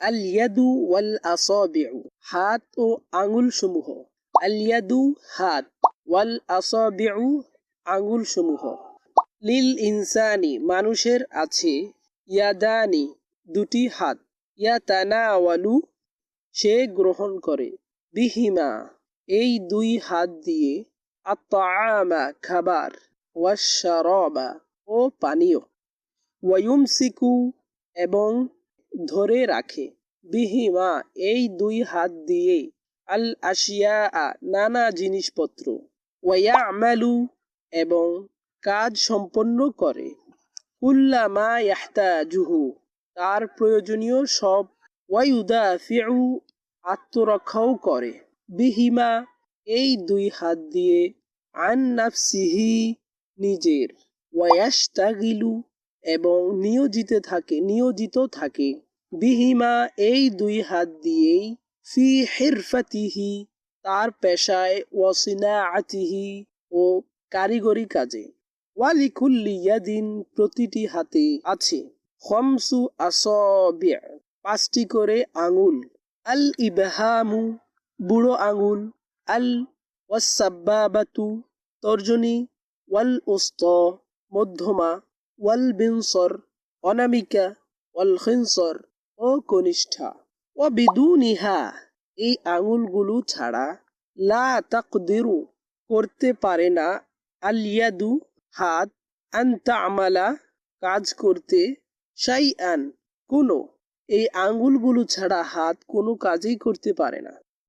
আল ইয়াদু ওয়াল আসাবিউ, হাত ও আঙুল সমূহ। আল ইয়াদু হাত, ওয়াল আসাবিউ আঙুল সমূহ। লিল ইনসানি মানুষের আছে, ইয়াদানি দুটি হাত, ইয়াতানাওয়ালু সে গ্রহণ করে, বিহিমা এই দুই হাত দিয়ে, আত-তাআমা খাবার, ওয়াশ-শারাবা ও পানীয়, ওয়ায়ুমসিকু এবং ধরে রাখে, বিহিমা এই দুই হাত দিয়ে, আল আশিয়া নানা জিনিসপত্র, ওয়ায়ামালু এবং কাজ সম্পন্ন করে, কুল্লামা ইয়াহতাজুহু তার প্রয়োজনীয় সব, ওয়ায়ুদাফিউ আত্মরক্ষাও করে, বিহিমা এই দুই হাত দিয়ে, আন নাফসিহি নিজের, ওয়ায়াশতাগিলু এবং নিয়োজিত থাকে, বিহিমা এই দুই হাত দিয়েই, ফি হিরফাতিহি তার পেশায়, ওয়াসিনাআতিহি ও কারিগরি কাজে, ওয়ালিকুল্লি ইয়াদিন প্রতিটি হাতে আছে, খামসু আসাবি' পাঁচটি করে আঙুল, আল ইবহামু বুড়ো আঙুল, আল ওয়াসসাবাবাতু তর্জনী, ওয়াল উসতা মধ্যমা, ওয়াল বিনসর অনামিকা, ওয়াল খিনসর ও কনিষ্ঠা, ওয়া বিদুনিহা এই আঙুলগুলো ছাড়া, লা তাকদিরু করতে পারে না, আল ইয়াদু হাত, আন তা'মালা কাজ করতে, শাইআন কোনো, এই আঙ্গুলগুলো ছাড়া হাত কোনো কাজই করতে পারে না।